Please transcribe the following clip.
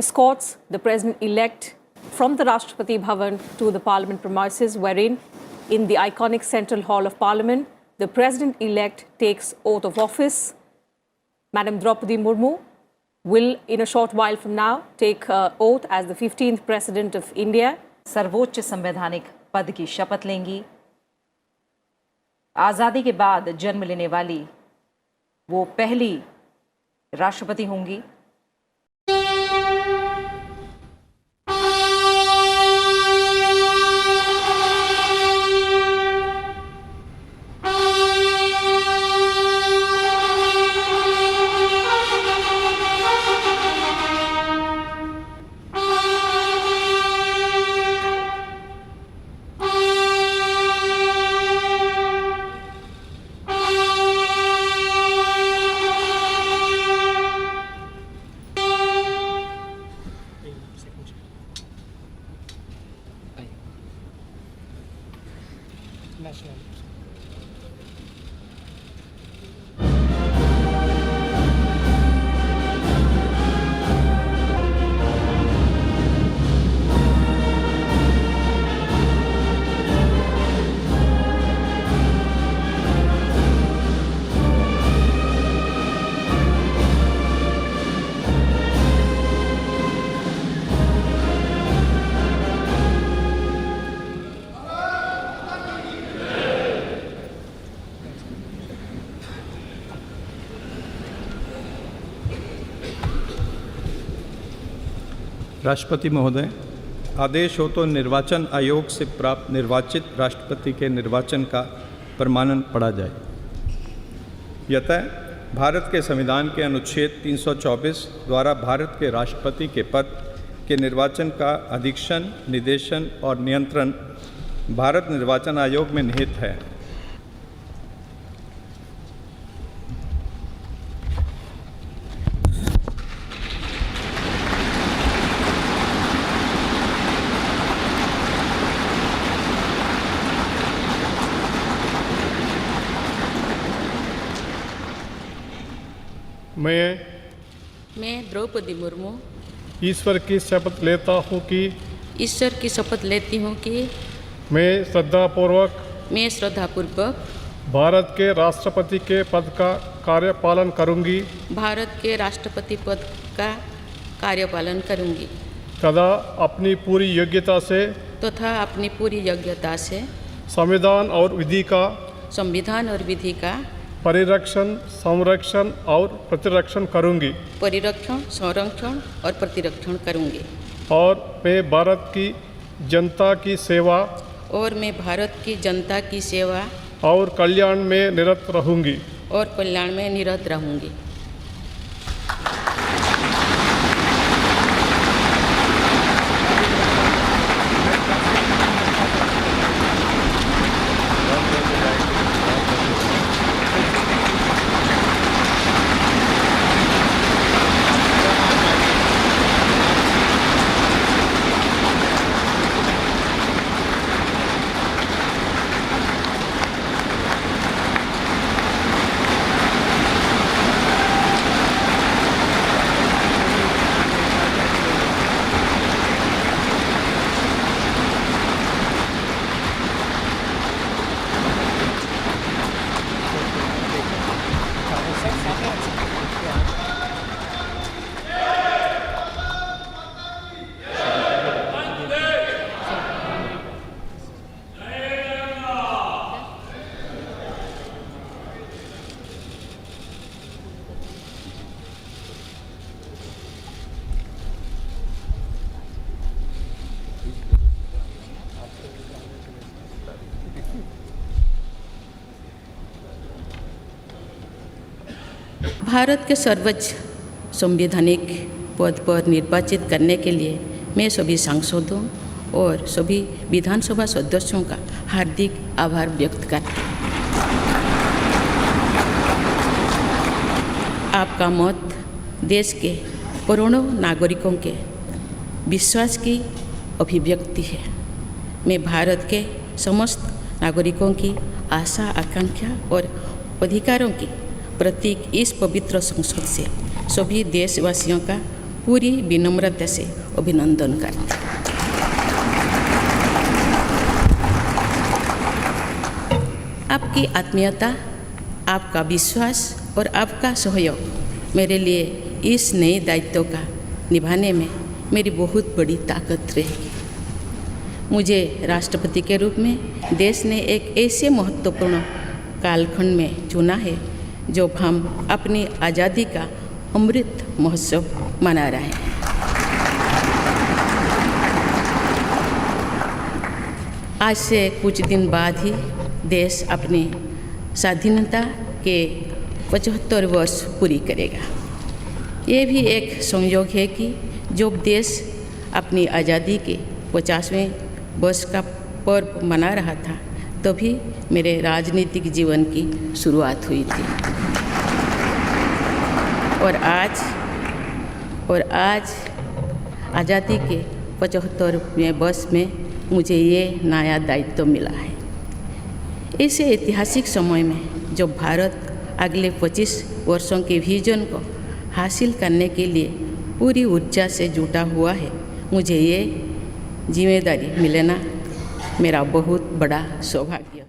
escorts the President-elect from the Rashtrapati Bhavan to the Parliament premises, wherein in the iconic Central Hall of Parliament, the President-elect takes oath of office. Madam Draupadi Murmu will, in a short while from now, take oath as the 15th President of India. सर्वोच्च संवैधानिक पद की शपथ लेंगी। आज़ादी के बाद जन्म लेने वाली वो पहली राष्ट्रपति होंगी। राष्ट्रपति महोदय, आदेश हो तो निर्वाचन आयोग से प्राप्त निर्वाचित राष्ट्रपति के निर्वाचन का प्रमाणन पढ़ा जाए। यतः भारत के संविधान के अनुच्छेद 324 द्वारा भारत के राष्ट्रपति के पद के निर्वाचन का अधीक्षण, निर्देशन और नियंत्रण भारत निर्वाचन आयोग में निहित है। मैं द्रौपदी मुर्मू ईश्वर की शपथ लेता हूँ कि मैं श्रद्धापूर्वक भारत के राष्ट्रपति के पद का कार्यपालन करूँगी तथा अपनी पूरी योग्यता से संविधान और विधि का परिरक्षण, संरक्षण और प्रतिरक्षण करूँगी और मैं भारत की जनता की सेवा और कल्याण में निरत रहूँगी। भारत के सर्वोच्च संवैधानिक पद पर निर्वाचित करने के लिए मैं सभी सांसदों और सभी विधानसभा सदस्यों का हार्दिक आभार व्यक्त करती हूँ। आपका मत देश के करोड़ों नागरिकों के विश्वास की अभिव्यक्ति है। मैं भारत के समस्त नागरिकों की आशा, आकांक्षा और अधिकारों की प्रतीक इस पवित्र संसद से सभी देशवासियों का पूरी विनम्रता से अभिनंदन करते हैं। आपकी आत्मीयता, आपका विश्वास और आपका सहयोग मेरे लिए इस नए दायित्व का निभाने में मेरी बहुत बड़ी ताकत रहेगी। मुझे राष्ट्रपति के रूप में देश ने एक ऐसे महत्वपूर्ण कालखंड में चुना है जब हम अपनी आज़ादी का अमृत महोत्सव मना रहे हैं। आज से कुछ दिन बाद ही देश अपनी स्वाधीनता के 75 वर्ष पूरी करेगा। ये भी एक संयोग है कि जब देश अपनी आज़ादी के 50वें वर्ष का पर्व मना रहा था तभी मेरे राजनीतिक जीवन की शुरुआत हुई थी। और आज आज़ादी के 75वें वर्ष में मुझे ये नया दायित्व मिला है। ऐसे ऐतिहासिक समय में जब भारत अगले 25 वर्षों के विजन को हासिल करने के लिए पूरी ऊर्जा से जुटा हुआ है, मुझे ये जिम्मेदारी मिलना मेरा बहुत बड़ा सौभाग्य।